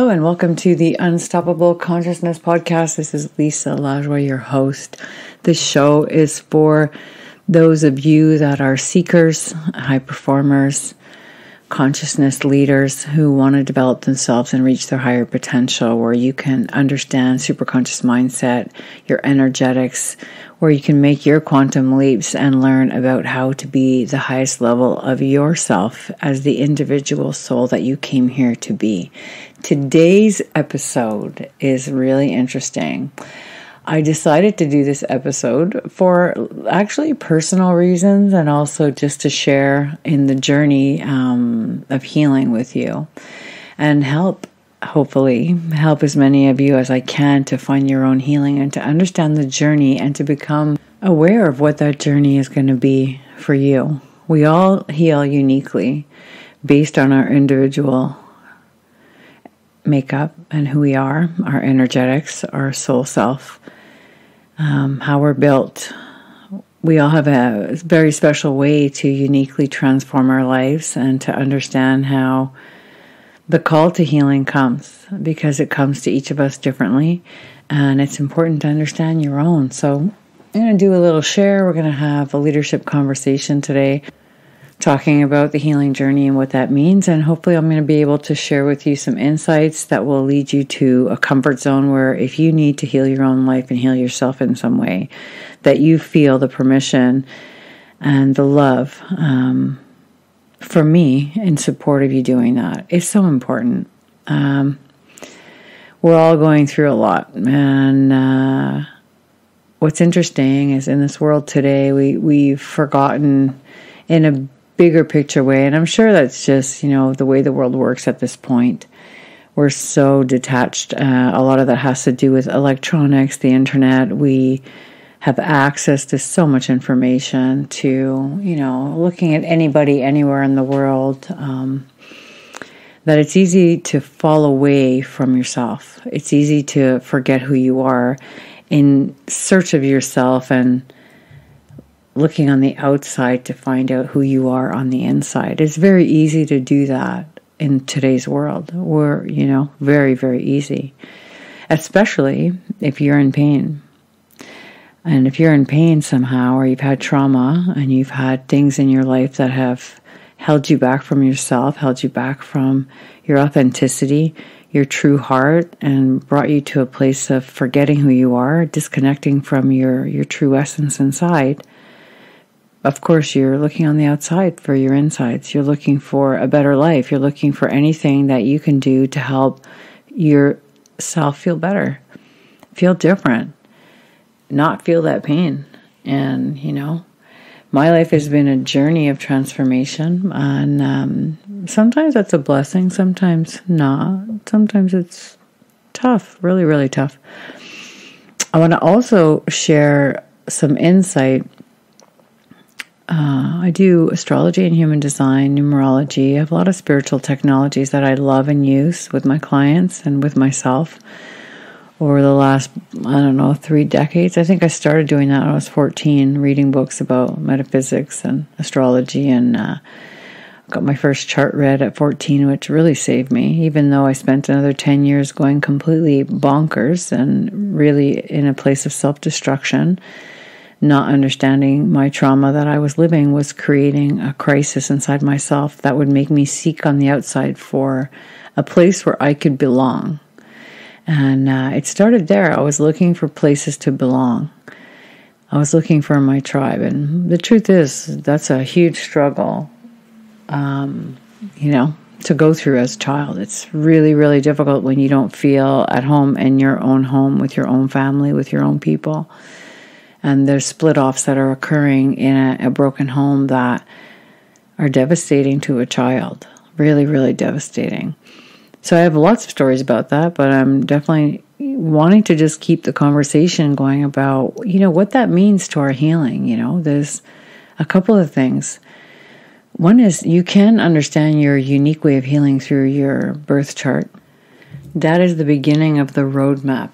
Hello and welcome to the Unstoppable Consciousness Podcast. This is Lisa Lajoie, your host. This show is for those of you that are seekers, high performers, consciousness leaders who want to develop themselves and reach their higher potential, where you can understand superconscious mindset, your energetics, where you can make your quantum leaps and learn about how to be the highest level of yourself as the individual soul that you came here to be. Today's episode is really interesting. I decided to do this episode for actually personal reasons and also just to share in the journey of healing with you and hopefully help as many of you as I can to find your own healing and to understand the journey and to become aware of what that journey is going to be for you. We all heal uniquely based on our individual makeup and who we are, our energetics, our soul self. How we're built. We all have a very special way to uniquely transform our lives and to understand how the call to healing comes, because it comes to each of us differently, and it's important to understand your own. So I'm going to do a little share. We're going to have a leadership conversation today, talking about the healing journey and what that means. And hopefully I'm going to be able to share with you some insights that will lead you to a comfort zone where if you need to heal your own life and heal yourself in some way, that you feel the permission and the love for me in support of you doing that. It's so important. We're all going through a lot. And what's interesting is in this world today, we've forgotten in a bigger picture way, and I'm sure that's just, the way the world works at this point. We're so detached. A lot of that has to do with electronics, the internet. We have access to so much information to, looking at anybody anywhere in the world, that it's easy to fall away from yourself. It's easy to forget who you are in search of yourself and looking on the outside to find out who you are on the inside. It's very easy to do that in today's world. We're, very, very easy, especially if you're in pain. And if you're in pain somehow, or you've had trauma and you've had things in your life that have held you back from yourself, held you back from your authenticity, your true heart, and brought you to a place of forgetting who you are, disconnecting from your true essence inside. Of course, you're looking on the outside for your insides. You're looking for a better life. You're looking for anything that you can do to help yourself feel better, feel different, not feel that pain. And, my life has been a journey of transformation. And sometimes that's a blessing, sometimes not. Sometimes it's tough, really, really tough. I want to also share some insight. I do astrology and human design, numerology. I have a lot of spiritual technologies that I love and use with my clients and with myself over the last, 3 decades. I think I started doing that when I was 14, reading books about metaphysics and astrology, and got my first chart read at 14, which really saved me, even though I spent another 10 years going completely bonkers and really in a place of self-destruction. Not understanding my trauma that I was living was creating a crisis inside myself that would make me seek on the outside for a place where I could belong. And it started there. I was looking for places to belong. I was looking for my tribe. And the truth is, that's a huge struggle, to go through as a child. It's really, really difficult when you don't feel at home in your own home, with your own family, with your own people. And there's split-offs that are occurring in a broken home that are devastating to a child. Really, really devastating. So I have lots of stories about that, but I'm definitely wanting to just keep the conversation going about, what that means to our healing. There's a couple of things. One is you can understand your unique way of healing through your birth chart. That is the beginning of the roadmap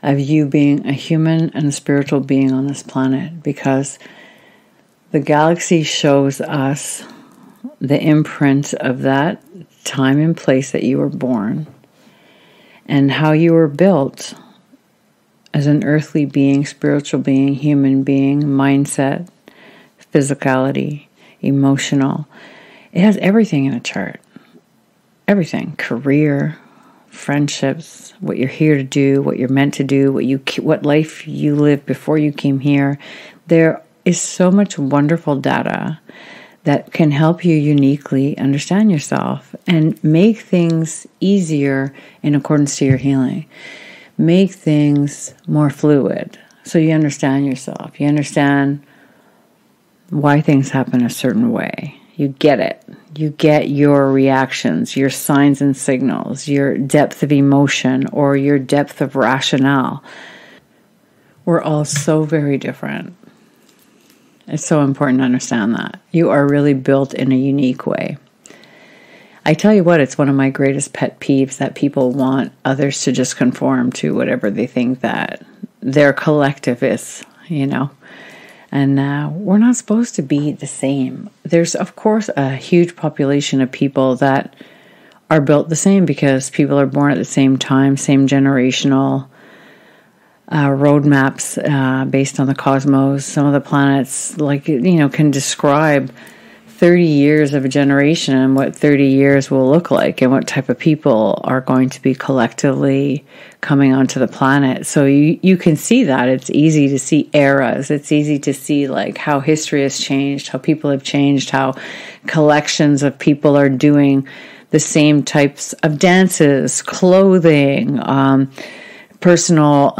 of you being a human and a spiritual being on this planet, because the galaxy shows us the imprint of that time and place that you were born and how you were built as an earthly being, spiritual being, human being, mindset, physicality, emotional. It has everything in a chart. Everything. Career, friendships, what you're here to do, what you're meant to do, what life you lived before you came here. There is so much wonderful data that can help you uniquely understand yourself and make things easier in accordance to your healing. Make things more fluid so you understand yourself. You understand why things happen a certain way. You get it. You get your reactions, your signs and signals, your depth of emotion or your depth of rationale. We're all so very different. It's so important to understand that. You are really built in a unique way. I tell you what, it's one of my greatest pet peeves that people want others to just conform to whatever they think that their collective is, And we're not supposed to be the same. There's, of course, a huge population of people that are built the same because people are born at the same time, same generational roadmaps based on the cosmos. Some of the planets, can describe 30 years of a generation and what 30 years will look like and what type of people are going to be collectively coming onto the planet. So you can see that. It's easy to see eras. It's easy to see how history has changed, how people have changed, how collections of people are doing the same types of dances, clothing, personal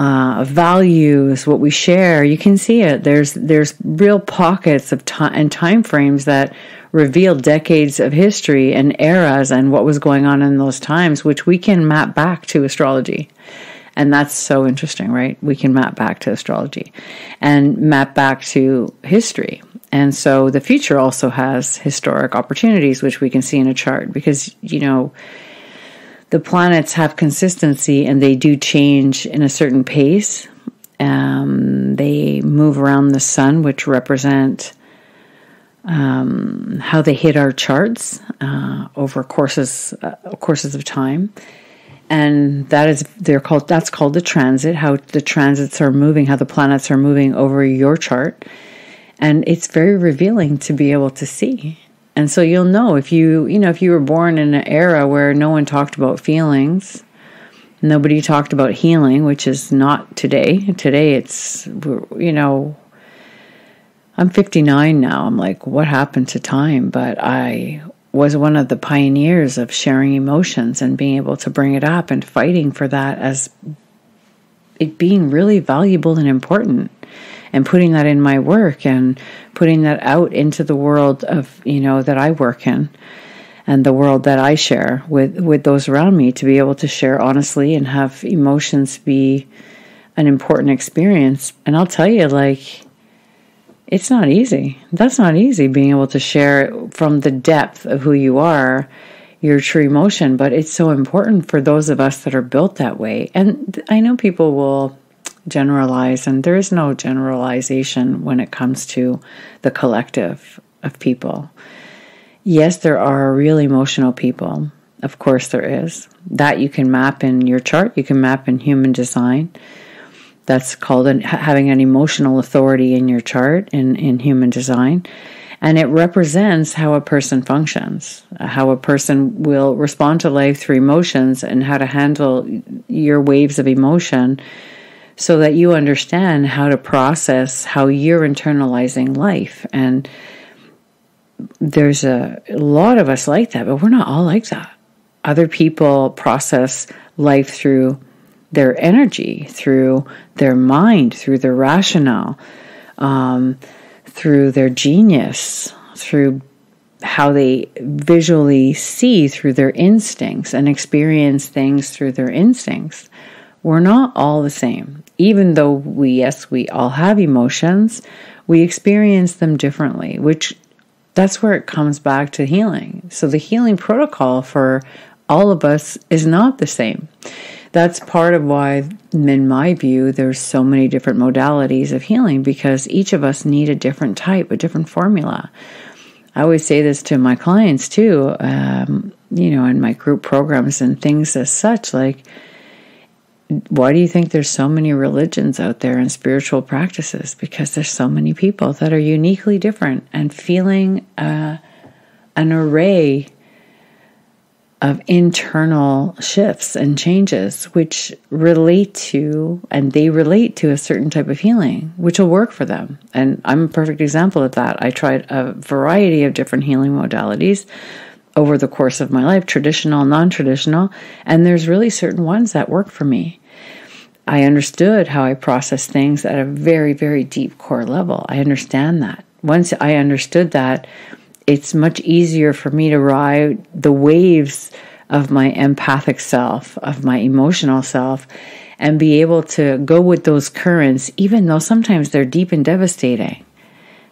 values, what we share. You can see it. There's real pockets of time and time frames that reveal decades of history and eras and what was going on in those times, which we can map back to astrology. And that's so interesting, right? We can map back to astrology and map back to history. And so the future also has historic opportunities, which we can see in a chart because, the planets have consistency and they do change in a certain pace. They move around the sun, which represent how they hit our charts over courses of time. And that's called the transit, how the transits are moving, how the planets are moving over your chart. And it's very revealing to be able to see. And so you'll know if you were born in an era where no one talked about feelings, nobody talked about healing, which is not today. Today it's, I'm 59 now. I'm like, what happened to time? But I was one of the pioneers of sharing emotions and being able to bring it up and fighting for that as it being really valuable and important. And putting that in my work and putting that out into the world of, that I work in and the world that I share with those around me to be able to share honestly and have emotions be an important experience. And I'll tell you, it's not easy. That's not easy being able to share from the depth of who you are, your true emotion. But it's so important for those of us that are built that way. And I know people will generalize, and there is no generalization when it comes to the collective of people. Yes, there are really emotional people. Of course there is. That you can map in your chart. You can map in human design. That's called having an emotional authority in your chart in human design. And it represents how a person functions, how a person will respond to life through emotions and how to handle your waves of emotion so that you understand how to process how you're internalizing life. And there's a lot of us like that, but we're not all like that. Other people process life through their energy, through their mind, through their rationale, through their genius, through how they visually see through their instincts and experience things through their instincts. We're not all the same. Even though we all have emotions, we experience them differently, which that's where it comes back to healing. So the healing protocol for all of us is not the same. That's part of why, in my view, there's so many different modalities of healing because each of us need a different type, a different formula. I always say this to my clients too, in my group programs and things as such, like, why do you think there's so many religions out there and spiritual practices? Because there's so many people that are uniquely different and feeling an array of internal shifts and changes which relate to a certain type of healing, which will work for them. And I'm a perfect example of that. I tried a variety of different healing modalities over the course of my life, traditional, non-traditional, and there's really certain ones that work for me. I understood how I process things at a very, very deep core level. I understand that. Once I understood that, it's much easier for me to ride the waves of my empathic self, of my emotional self, and be able to go with those currents, even though sometimes they're deep and devastating.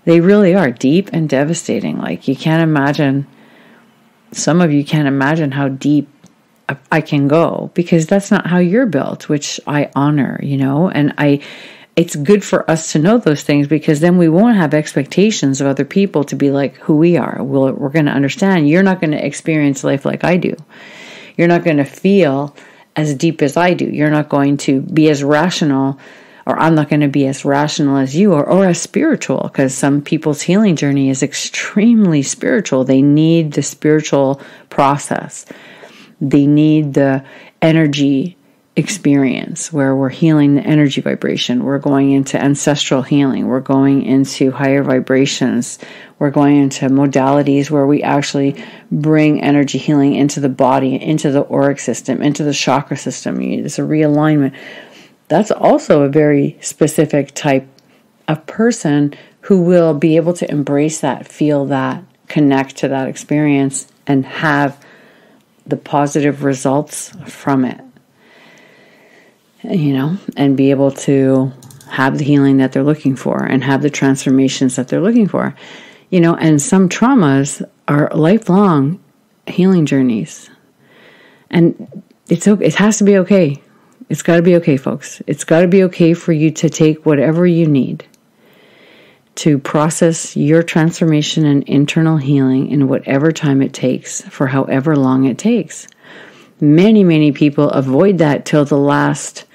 They really are deep and devastating. Like, you can't imagine, some of you can't imagine how deep I can go, because that's not how you're built, which I honor, and it's good for us to know those things, because then we won't have expectations of other people to be like who we are. We're going to understand you're not going to experience life like I do. You're not going to feel as deep as I do. You're not going to be as rational, or I'm not going to be as rational as you, or as spiritual, because some people's healing journey is extremely spiritual. They need the spiritual process. They need the energy experience where we're healing the energy vibration. We're going into ancestral healing. We're going into higher vibrations. We're going into modalities where we actually bring energy healing into the body, into the auric system, into the chakra system. It's a realignment. That's also a very specific type of person who will be able to embrace that, feel that, connect to that experience, and have the positive results from it, and be able to have the healing that they're looking for and have the transformations that they're looking for, and some traumas are lifelong healing journeys, and it's okay. It has to be okay. It's got to be okay, folks. It's got to be okay for you to take whatever you need to process your transformation and internal healing in whatever time it takes, for however long it takes. Many, many people avoid that till the last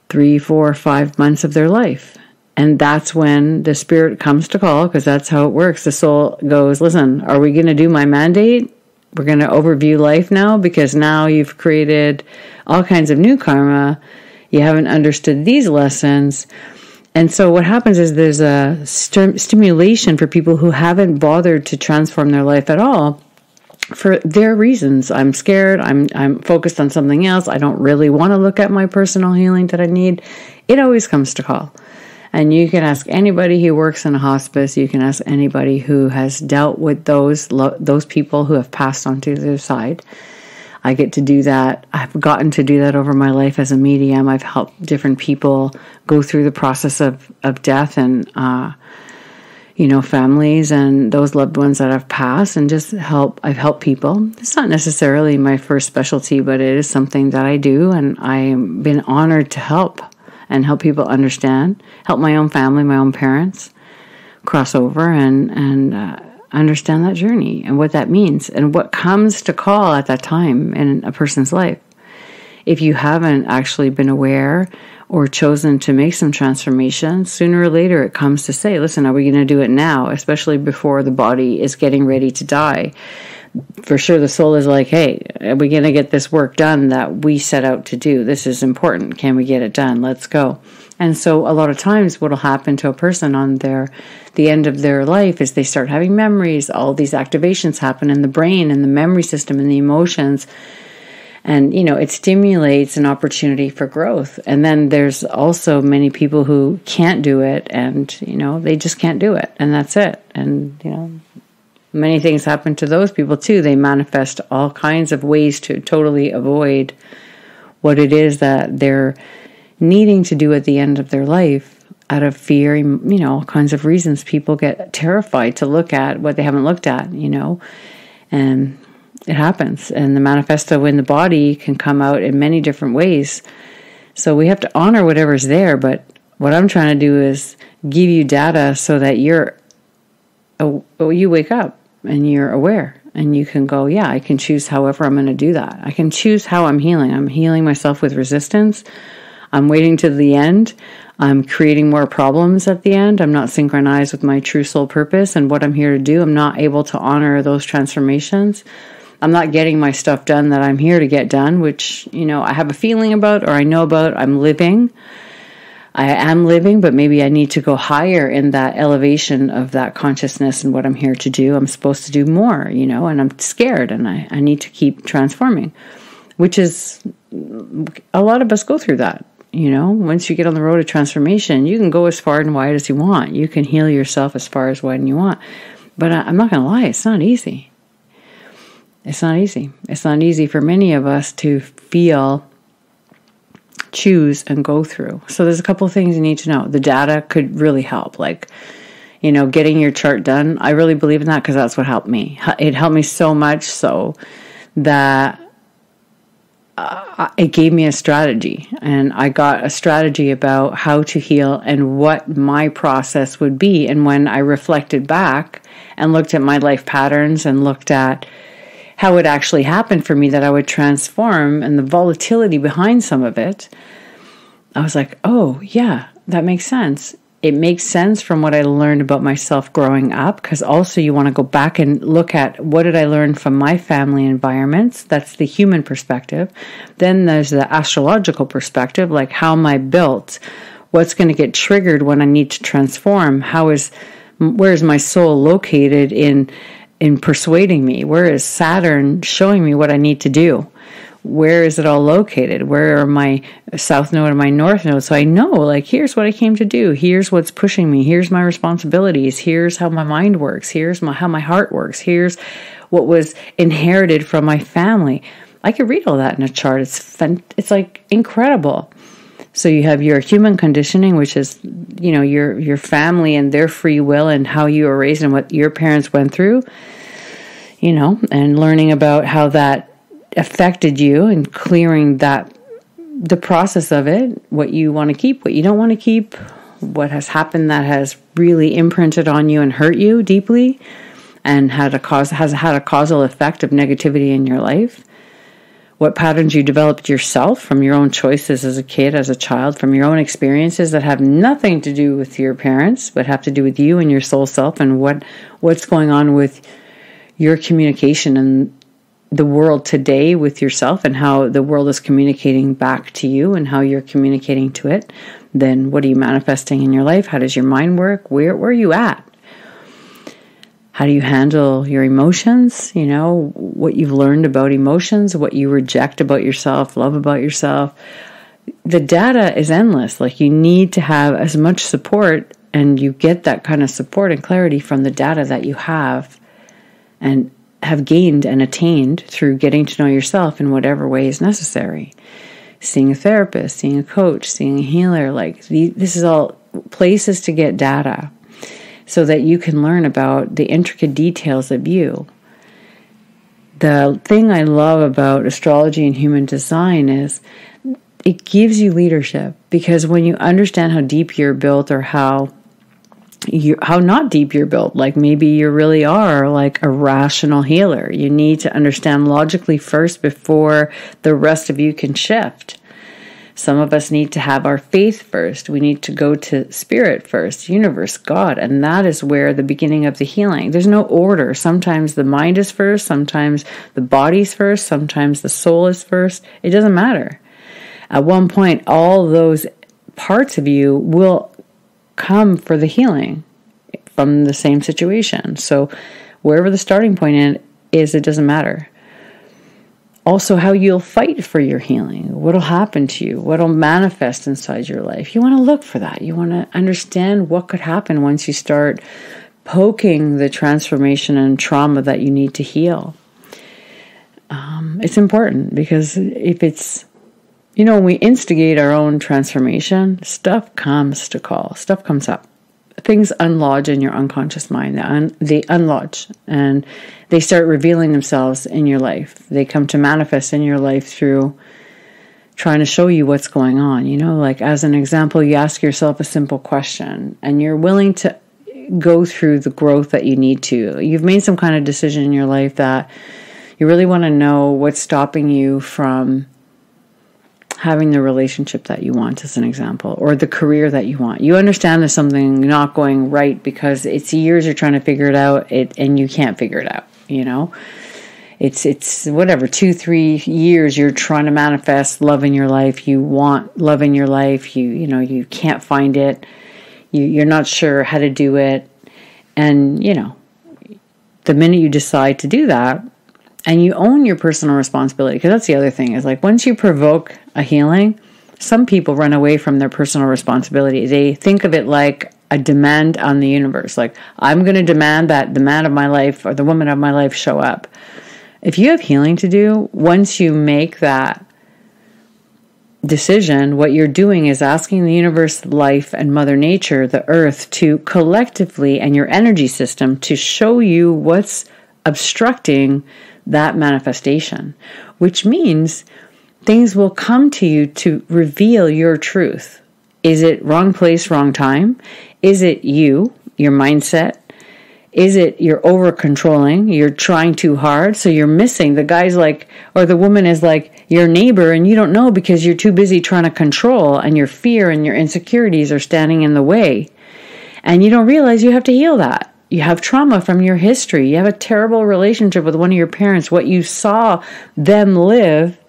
3, 4, 5 months of their life. And that's when the spirit comes to call, because that's how it works. The soul goes, listen, are we going to do my mandate? We're going to overview life now, because now you've created all kinds of new karma. You haven't understood these lessons. And so what happens is there's a stimulation for people who haven't bothered to transform their life at all for their reasons. I'm scared. I'm focused on something else. I don't really want to look at my personal healing that I need. It always comes to call. And you can ask anybody who works in a hospice. You can ask anybody who has dealt with those people who have passed on to the other side. I get to do that. I've gotten to do that over my life as a medium. I've helped different people go through the process of death and, families and those loved ones that have passed, and I've helped people. It's not necessarily my first specialty, but it is something that I do, and I've been honored to help people understand, help my own family, my own parents cross over and understand that journey and what that means and what comes to call at that time in a person's life. If you haven't actually been aware or chosen to make some transformation, sooner or later it comes to say, listen, are we going to do it now? Especially before the body is getting ready to die. For sure, the soul is like, hey, are we going to get this work done that we set out to do? This is important. Can we get it done? Let's go. And so a lot of times what will happen to a person on the end of their life is they start having memories. All these activations happen in the brain and the memory system and the emotions. And, it stimulates an opportunity for growth. And then there's also many people who can't do it and, they just can't do it. And that's it. And, many things happen to those people too. They manifest all kinds of ways to totally avoid what it is that they're needing to do at the end of their life out of fear, all kinds of reasons. People get terrified to look at what they haven't looked at, and it happens. And the manifesto in the body can come out in many different ways. So we have to honor whatever's there. But what I'm trying to do is give you data so that you're you wake up and you're aware. And you can go, yeah, I can choose however I'm going to do that. I can choose how I'm healing. I'm healing myself with resistance. I'm waiting to the end. I'm creating more problems at the end. I'm not synchronized with my true soul purpose and what I'm here to do. I'm not able to honor those transformations. I'm not getting my stuff done that I'm here to get done, which, I have a feeling about or I know about. I am living, but maybe I need to go higher in that elevation of that consciousness and what I'm here to do. I'm supposed to do more, and I'm scared and I need to keep transforming, which is a lot of us go through that. Once you get on the road of transformation, you can go as far and wide as you want. You can heal yourself as far as wide as you want. But I'm not going to lie, it's not easy. It's not easy. It's not easy for many of us to feel, choose, and go through. So there's a couple of things you need to know. The data could really help. Like, getting your chart done. I really believe in that because that's what helped me. It helped me so much so that it gave me a strategy, and I got a strategy about how to heal and what my process would be. And when I reflected back and looked at my life patterns and looked at how it actually happened for me that I would transform and the volatility behind some of it, I was like, oh yeah, that makes sense. It makes sense from what I learned about myself growing up, because also you want to go back and look at what did I learn from my family environments. That's the human perspective. Then there's the astrological perspective, like how am I built? What's going to get triggered when I need to transform? Where is my soul located in persuading me? Where is Saturn showing me what I need to do? Where is it all located? Where are my south node and my north node? So I know, like, here's what I came to do. Here's what's pushing me. Here's my responsibilities. Here's how my mind works. Here's how my heart works. Here's what was inherited from my family. I could read all that in a chart. It's like incredible. So you have your human conditioning, which is, your family and their free will and how you were raised and what your parents went through, and learning about how that affected you and clearing the process of it, what you want to keep, what you don't want to keep, what has happened that has really imprinted on you and hurt you deeply and has had a causal effect of negativity in your life. What patterns you developed yourself from your own choices as a kid, as a child, from your own experiences that have nothing to do with your parents, but have to do with you and your soul self and what's going on with your communication and the world today with yourself and how the world is communicating back to you and how you're communicating to it. Then what are you manifesting in your life? How does your mind work? Where are you at? How do you handle your emotions? What you've learned about emotions, what you reject about yourself, love about yourself. The data is endless. Like, you need to have as much support, and you get that kind of support and clarity from the data that you have and have gained and attained through getting to know yourself in whatever way is necessary. Seeing a therapist, seeing a coach, seeing a healer, this is all places to get data so that you can learn about the intricate details of you. The thing I love about astrology and human design is it gives you leadership, because when you understand how deep you're built or how not deep you're built, like maybe you really are like a rational healer. You need to understand logically first before the rest of you can shift. Some of us need to have our faith first. We need to go to spirit first, universe, God, and that is where the beginning of the healing. There's no order. Sometimes the mind is first, sometimes the body's first, sometimes the soul is first. It doesn't matter. At one point, all those parts of you will come for the healing from the same situation. So wherever the starting point is, it doesn't matter. Also, how you'll fight for your healing, what'll happen to you, what'll manifest inside your life. You want to look for that. You want to understand what could happen once you start poking the transformation and trauma that you need to heal. It's important, because if it's, when we instigate our own transformation, stuff comes to call, stuff comes up. Things unlodge in your unconscious mind. They unlodge and they start revealing themselves in your life. They come to manifest in your life through trying to show you what's going on. Like, as an example, you ask yourself a simple question and you're willing to go through the growth that you need to. You've made some kind of decision in your life that you really want to know what's stopping you from having the relationship that you want, as an example, or the career that you want. You understand there's something not going right because it's years you're trying to figure it out, and you can't figure it out, you know? It's whatever, 2-3 years you're trying to manifest love in your life. You want love in your life. You can't find it. You're not sure how to do it. And, the minute you decide to do that, and you own your personal responsibility, because that's the other thing, is like once you provoke a healing, some people run away from their personal responsibility. They think of it like a demand on the universe. Like, I'm going to demand that the man of my life or the woman of my life show up. If you have healing to do, once you make that decision, what you're doing is asking the universe, life, and Mother Nature, the earth, to collectively, and your energy system, to show you what's obstructing that manifestation, which means things will come to you to reveal your truth. Is it wrong place, wrong time? Is it you, your mindset? Is it you're over controlling? You're trying too hard, so you're missing. The guy's like, or the woman is like your neighbor, and you don't know because you're too busy trying to control, and your fear and your insecurities are standing in the way. And you don't realize you have to heal that. You have trauma from your history. You have a terrible relationship with one of your parents. What you saw them live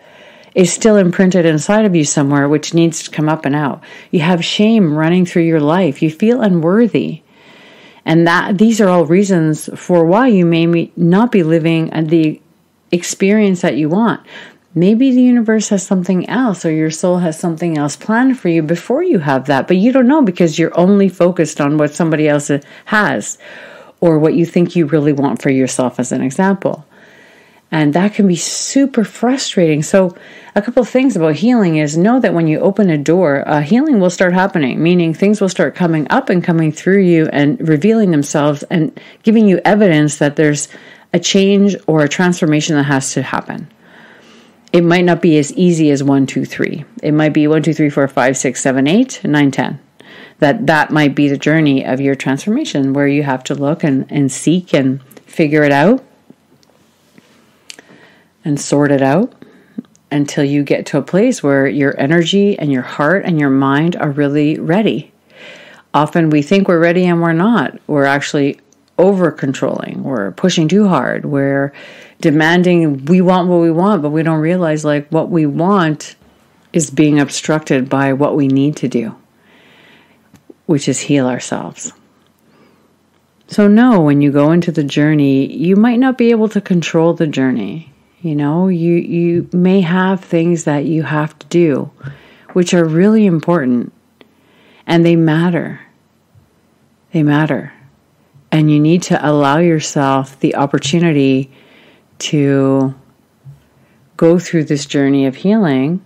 is still imprinted inside of you somewhere, which needs to come up and out. You have shame running through your life. You feel unworthy. And these are all reasons for why you may not be living the experience that you want. Maybe the universe has something else, or your soul has something else planned for you before you have that, but you don't know because you're only focused on what somebody else has, or what you think you really want for yourself, as an example. And that can be super frustrating. So a couple of things about healing is, know that when you open a door, healing will start happening, meaning things will start coming up and coming through you and revealing themselves and giving you evidence that there's a change or a transformation that has to happen. It might not be as easy as 1, 2, 3. It might be 1, 2, 3, 4, 5, 6, 7, 8, 9, 10. That might be the journey of your transformation, where you have to look and seek and figure it out and sort it out until you get to a place where your energy and your heart and your mind are really ready. Often we think we're ready and we're not. We're actually over-controlling. We're pushing too hard. We're demanding we want what we want, but we don't realize like what we want is being obstructed by what we need to do, which is heal ourselves. So know when you go into the journey, you might not be able to control the journey. You may have things that you have to do, which are really important, and they matter. They matter. And you need to allow yourself the opportunity to go through this journey of healing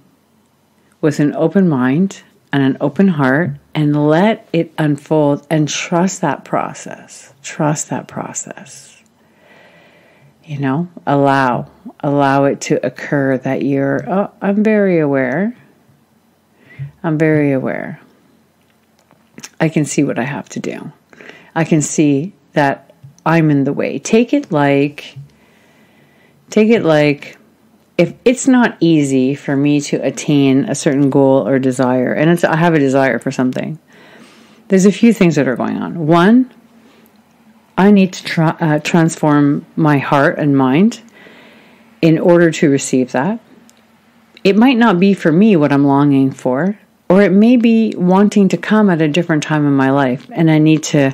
with an open mind and an open heart, and let it unfold, and trust that process. Trust that process. Allow it to occur that I'm very aware. I'm very aware. I can see what I have to do. I can see that I'm in the way. Take it like if it's not easy for me to attain a certain goal or desire, and I have a desire for something, there's a few things that are going on. One, I need to transform my heart and mind in order to receive that. It might not be for me what I'm longing for, or it may be wanting to come at a different time in my life, and I need to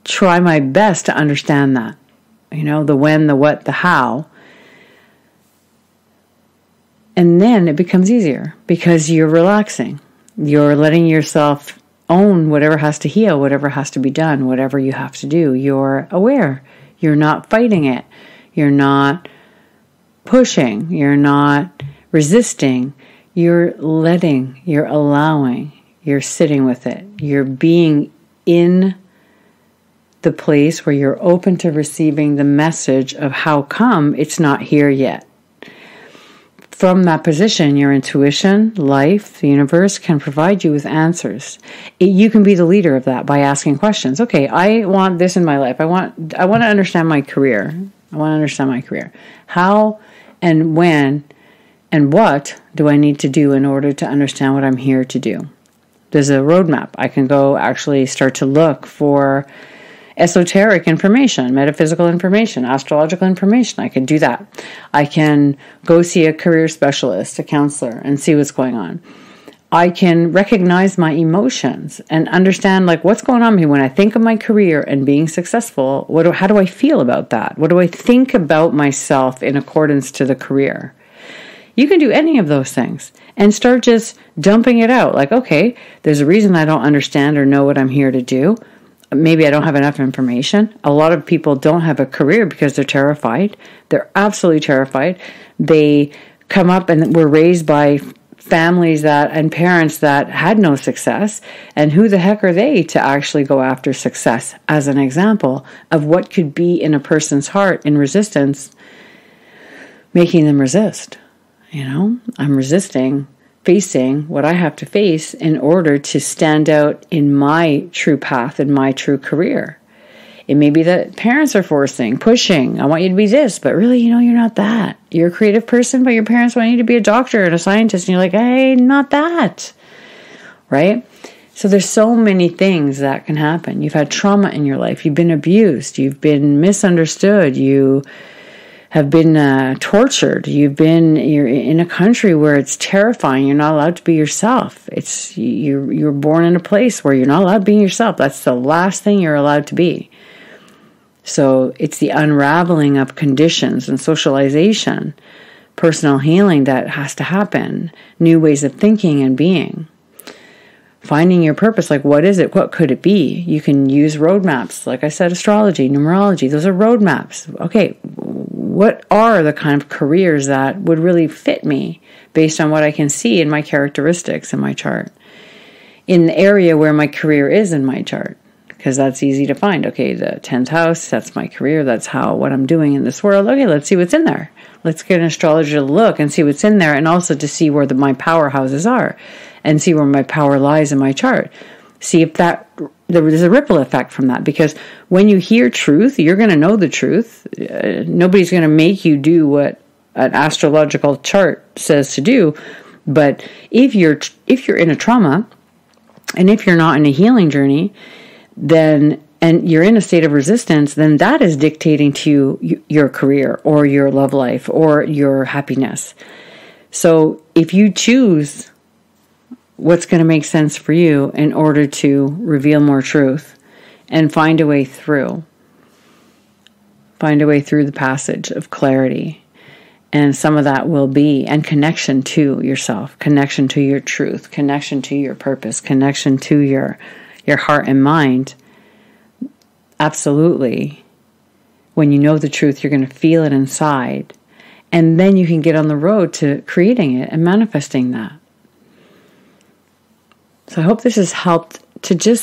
try my best to understand that. The when, the what, the how. And then it becomes easier because you're relaxing. You're letting yourself own whatever has to heal, whatever has to be done, whatever you have to do. You're aware. You're not fighting it. You're not pushing. You're not resisting. You're letting. You're allowing. You're sitting with it. You're being in the place where you're open to receiving the message of how come it's not here yet. from that position, your intuition, life, the universe can provide you with answers. You can be the leader of that by asking questions. Okay, I want this in my life. I want to understand my career. I want to understand my career. How and when and what do I need to do in order to understand what I'm here to do? There's a roadmap. I can go actually start to look for esoteric information, metaphysical information, astrological information. I can do that. I can go see a career specialist, a counselor, and see what's going on. I can recognize my emotions and understand like what's going on with me when I think of my career and being successful. How do I feel about that? What do I think about myself in accordance to the career? You can do any of those things and start just dumping it out. Like, okay, there's a reason I don't understand or know what I'm here to do. Maybe I don't have enough information. A lot of people don't have a career because they're terrified. They're absolutely terrified. They come up and were raised by families and parents that had no success. And who the heck are they to actually go after success as an example of what could be in a person's heart in resistance, making them resist. I'm resisting facing what I have to face in order to stand out in my true path, in my true career. It may be that parents are pushing, I want you to be this, but really, you're not that. You're a creative person, but your parents want you to be a doctor and a scientist, and you're like, hey, not that, right? So there's so many things that can happen. You've had trauma in your life. You've been abused. You've been misunderstood. You have been tortured. You're in a country where it's terrifying. You're not allowed to be yourself. You're born in a place where you're not allowed to be yourself. That's the last thing you're allowed to be. So it's the unraveling of conditions and socialization, personal healing that has to happen, new ways of thinking and being. Finding your purpose, like what is it? What could it be? You can use roadmaps. Like I said, astrology, numerology, those are roadmaps. Okay, what are the kind of careers that would really fit me based on what I can see in my characteristics in my chart? In the area where my career is in my chart, because that's easy to find. Okay, the 10th house, that's my career. That's what I'm doing in this world. Okay, let's see what's in there. Let's get an astrologer to look and see what's in there, and also to see where my powerhouses are and see where my power lies in my chart. See if there's a ripple effect from that, because when you hear truth, you're going to know the truth. Nobody's going to make you do what an astrological chart says to do. But if you're in a trauma, and if you're not in a healing journey, and you're in a state of resistance, then that is dictating to you your career or your love life or your happiness. So if you choose what's going to make sense for you in order to reveal more truth and find a way through the passage of clarity, and some of that will be and connection to yourself, connection to your truth, connection to your purpose, connection to your heart and mind. Absolutely. When you know the truth, you're going to feel it inside, and then you can get on the road to creating it and manifesting that. So I hope this has helped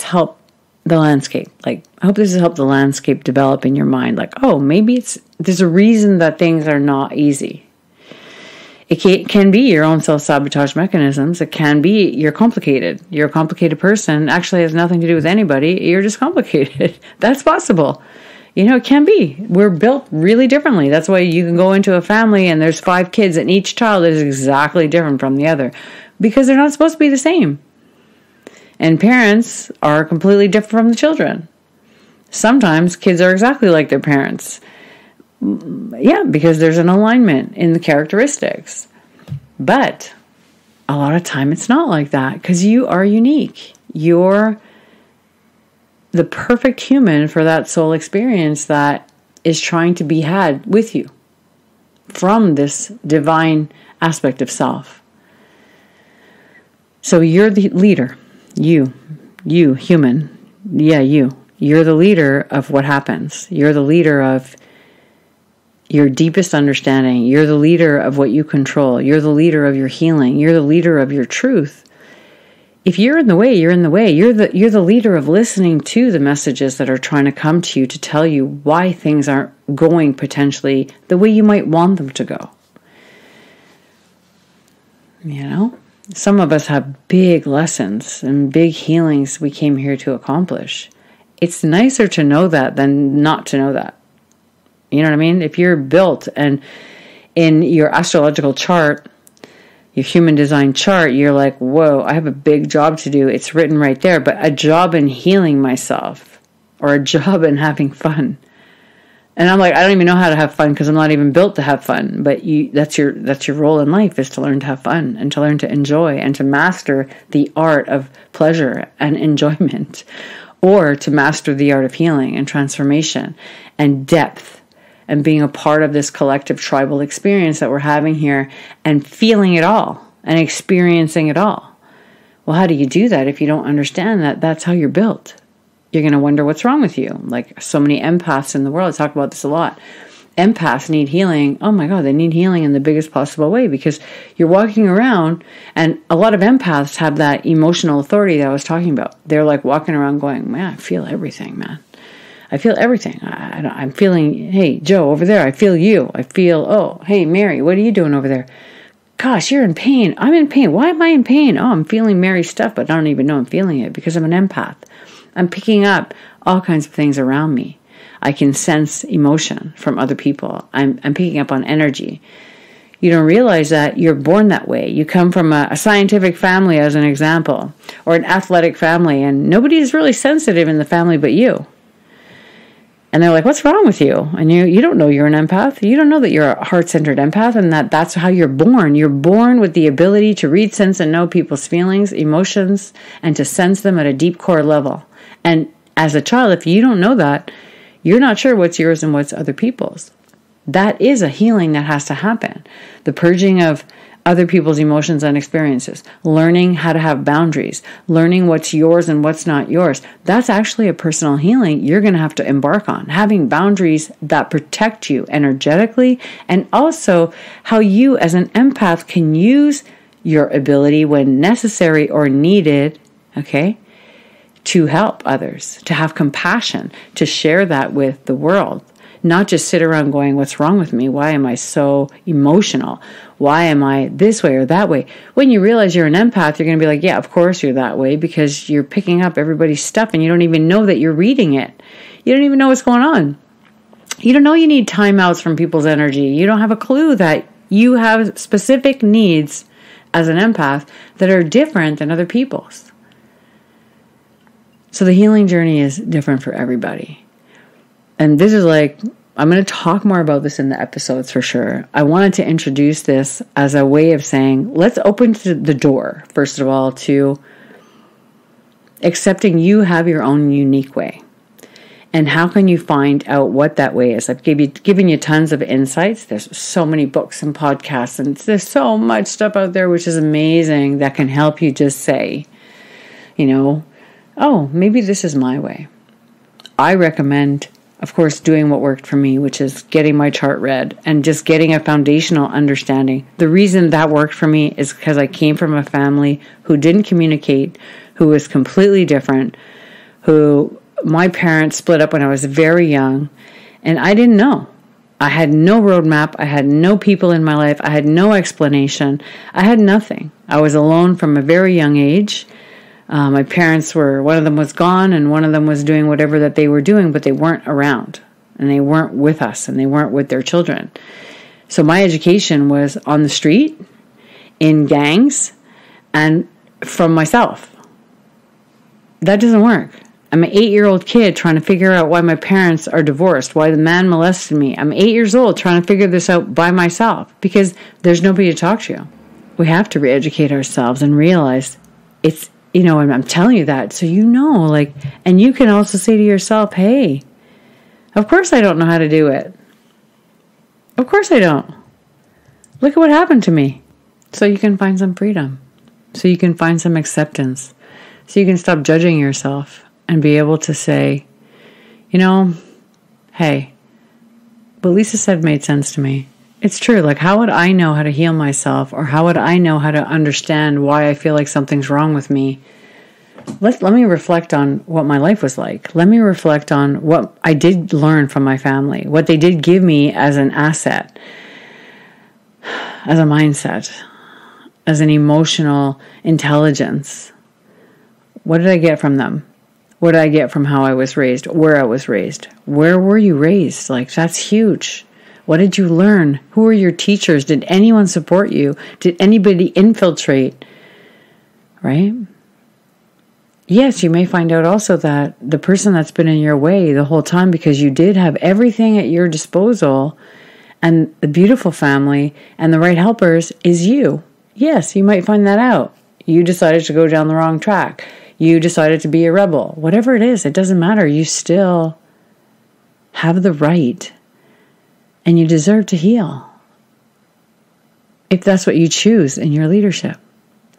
help the landscape. Like, I hope this has helped the landscape develop in your mind. Like, oh, maybe there's a reason that things are not easy. It can be your own self-sabotage mechanisms. It can be you're complicated. You're a complicated person. Actually, it has nothing to do with anybody. You're just complicated. That's possible. It can be. We're built really differently. That's why you can go into a family and there's 5 kids and each child is exactly different from the other, because they're not supposed to be the same. And parents are completely different from the children. Sometimes kids are exactly like their parents. Yeah, because there's an alignment in the characteristics. But a lot of time it's not like that, because you are unique. You're the perfect human for that soul experience that is trying to be had with you from this divine aspect of self. So you're the leader. You, human. Yeah, you. You're the leader of what happens. You're the leader of your deepest understanding. You're the leader of what you control. You're the leader of your healing. You're the leader of your truth. If you're in the way, you're in the way. You're the leader of listening to the messages that are trying to come to you to tell you why things aren't going potentially the way you might want them to go. You know, some of us have big lessons and big healings we came here to accomplish. It's nicer to know that than not to know that. You know what I mean? If you're built and in your astrological chart, your human design chart, you're like, whoa, I have a big job to do. It's written right there, but a job in healing myself or a job in having fun. And I'm like, I don't even know how to have fun because I'm not even built to have fun. But that's your role in life, is to learn to have fun and to learn to enjoy and to master the art of pleasure and enjoyment, or to master the art of healing and transformation and depth and being a part of this collective tribal experience that we're having here and feeling it all and experiencing it all. Well, how do you do that if you don't understand that that's how you're built? You're going to wonder what's wrong with you. Like so many empaths in the world, I talk about this a lot. Empaths need healing. Oh my God, they need healing in the biggest possible way, because you're walking around, and a lot of empaths have that emotional authority that I was talking about. They're like walking around going, man, I feel everything, man. I feel everything. I'm feeling, hey, Joe, over there, I feel you. I feel, oh, hey, Mary, what are you doing over there? Gosh, you're in pain. I'm in pain. Why am I in pain? Oh, I'm feeling Mary's stuff, but I don't even know I'm feeling it because I'm an empath. I'm picking up all kinds of things around me. I can sense emotion from other people. I'm picking up on energy. You don't realize that you're born that way. You come from a scientific family, as an example, or an athletic family, and nobody is really sensitive in the family but you. And they're like, what's wrong with you? And you don't know you're an empath. You don't know that you're a heart-centered empath, and that's how you're born. You're born with the ability to read, sense, and know people's feelings, emotions, and to sense them at a deep core level. And as a child, if you don't know that, you're not sure what's yours and what's other people's. That is a healing that has to happen. The purging of other people's emotions and experiences, learning how to have boundaries, learning what's yours and what's not yours. That's actually a personal healing you're going to have to embark on. Having boundaries that protect you energetically, and also how you as an empath can use your ability when necessary or needed, okay, to help others, to have compassion, to share that with the world. Not just sit around going, what's wrong with me? Why am I so emotional? Why am I this way or that way? When you realize you're an empath, you're going to be like, yeah, of course you're that way, because you're picking up everybody's stuff and you don't even know that you're reading it. You don't even know what's going on. You don't know you need timeouts from people's energy. You don't have a clue that you have specific needs as an empath that are different than other people's. So the healing journey is different for everybody. And this is like, I'm going to talk more about this in the episodes for sure. I wanted to introduce this as a way of saying, let's open the door, first of all, to accepting you have your own unique way. And how can you find out what that way is? I've given you tons of insights. There's so many books and podcasts, and there's so much stuff out there, which is amazing, that can help you just say, you know, oh, maybe this is my way. I recommend, of course, doing what worked for me, which is getting my chart read and just getting a foundational understanding. The reason that worked for me is because I came from a family who didn't communicate, who was completely different, who my parents split up when I was very young, and I didn't know. I had no roadmap. I had no people in my life. I had no explanation. I had nothing. I was alone from a very young age. My parents one of them was gone and one of them was doing whatever that they were doing, but they weren't around and they weren't with us and they weren't with their children. So my education was on the street, in gangs, and from myself. That doesn't work. I'm an 8-year-old kid trying to figure out why my parents are divorced, why the man molested me. I'm 8 years old trying to figure this out by myself because there's nobody to talk to. We have to re-educate ourselves and realize it's, you know, and I'm telling you that so you know, like, and you can also say to yourself, hey, of course I don't know how to do it. Of course I don't. Look at what happened to me. So you can find some freedom. So you can find some acceptance. So you can stop judging yourself and be able to say, you know, hey, what Lisa said made sense to me. It's true. Like, how would I know how to heal myself, or how would I know how to understand why I feel like something's wrong with me? Let me reflect on what my life was like. Let me reflect on what I did learn from my family, what they did give me as an asset, as a mindset. as an emotional intelligence. What did I get from them? What did I get from how I was raised, where I was raised? Where were you raised? Like, that's huge. What did you learn? Who are your teachers? Did anyone support you? Did anybody infiltrate? Right? Yes, you may find out also that the person that's been in your way the whole time, because you did have everything at your disposal and the beautiful family and the right helpers, is you. Yes, you might find that out. You decided to go down the wrong track. You decided to be a rebel. Whatever it is, it doesn't matter. You still have the right and you deserve to heal if that's what you choose in your leadership.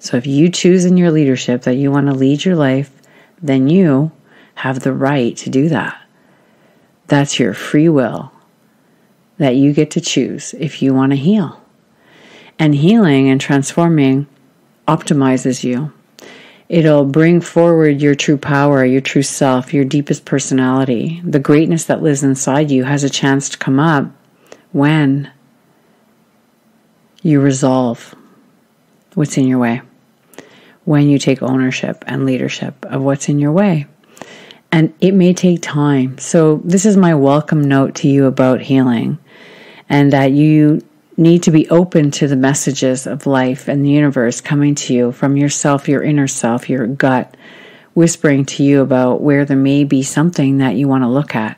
So if you choose in your leadership that you want to lead your life, then you have the right to do that. That's your free will that you get to choose if you want to heal. And healing and transforming optimizes you. It'll bring forward your true power, your true self, your deepest personality. The greatness that lives inside you has a chance to come up when you resolve what's in your way, when you take ownership and leadership of what's in your way. And it may take time. So this is my welcome note to you about healing, and that you need to be open to the messages of life and the universe coming to you from yourself, your inner self, your gut, whispering to you about where there may be something that you want to look at,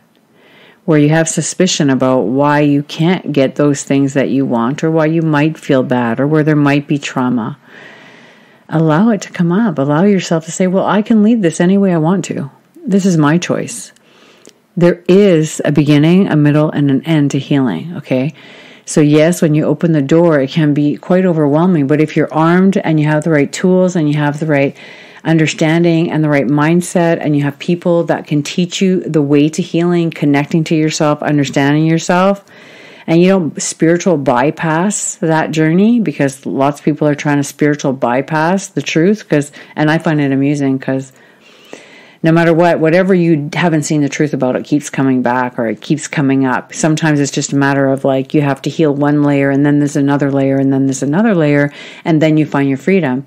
where you have suspicion about why you can't get those things that you want, or why you might feel bad, or where there might be trauma. Allow it to come up. Allow yourself to say, well, I can lead this any way I want to. This is my choice. There is a beginning, a middle, and an end to healing, okay? So yes, when you open the door, it can be quite overwhelming. But if you're armed and you have the right tools and you have the right understanding and the right mindset, and you have people that can teach you the way to healing, connecting to yourself, understanding yourself, and you don't spiritual bypass that journey, because lots of people are trying to spiritual bypass the truth. And I find it amusing because no matter what, whatever you haven't seen the truth about, it keeps coming back, or it keeps coming up. Sometimes it's just a matter of like, you have to heal one layer, and then there's another layer, and then there's another layer, and then you find your freedom.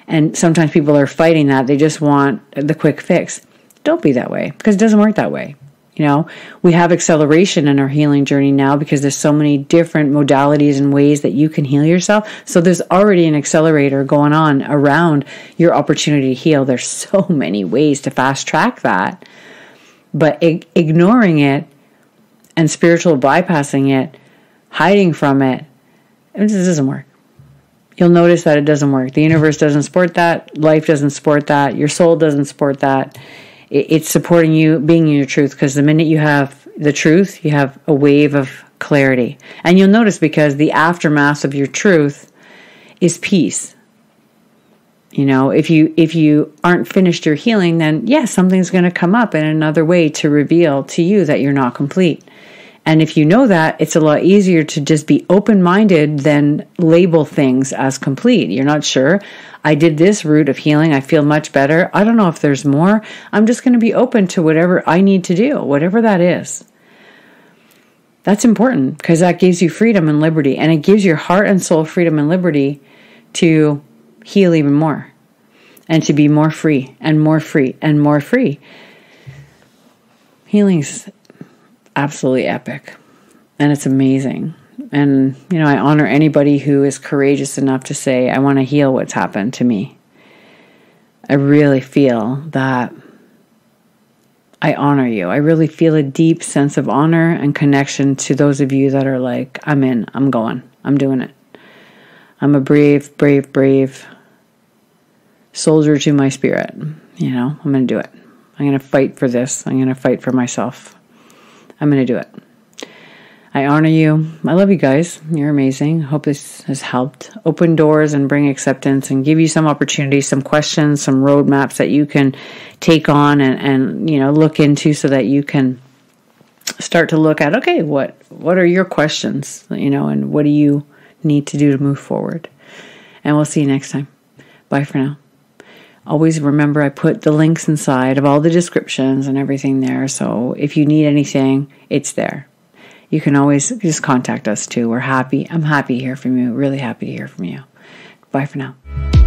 And sometimes people are fighting that. They just want the quick fix. Don't be that way, because it doesn't work that way. You know, we have acceleration in our healing journey now because there's so many different modalities and ways that you can heal yourself. So there's already an accelerator going on around your opportunity to heal. There's so many ways to fast track that. But ignoring it and spiritual bypassing it, hiding from it, it just doesn't work. You'll notice that it doesn't work. The universe doesn't support that. Life doesn't support that. Your soul doesn't support that. It's supporting you being in your truth, because the minute you have the truth, you have a wave of clarity. And you'll notice, because the aftermath of your truth is peace. You know, if you aren't finished your healing, then yes, something's going to come up in another way to reveal to you that you're not complete. And if you know that, it's a lot easier to just be open-minded than label things as complete. You're not sure. I did this route of healing. I feel much better. I don't know if there's more. I'm just going to be open to whatever I need to do, whatever that is. That's important, because that gives you freedom and liberty. And it gives your heart and soul freedom and liberty to heal even more, and to be more free and more free and more free. Healing's absolutely epic, and it's amazing. And, you know, I honor anybody who is courageous enough to say, I want to heal what's happened to me. I really feel that I honor you. I really feel a deep sense of honor and connection to those of you that are like, I'm in, I'm going, I'm doing it. I'm a brave, brave, brave soldier to my spirit. You know, I'm going to do it. I'm going to fight for this. I'm going to fight for myself. I'm going to do it. I honor you. I love you guys. You're amazing. Hope this has helped open doors and bring acceptance and give you some opportunities, some questions, some roadmaps that you can take on and you know, look into, so that you can start to look at, okay, what are your questions, you know, and what do you need to do to move forward? And we'll see you next time. Bye for now. Always remember, I put the links inside of all the descriptions and everything there. So if you need anything, it's there. You can always just contact us too. We're happy. I'm happy to hear from you. Really happy to hear from you. Bye for now.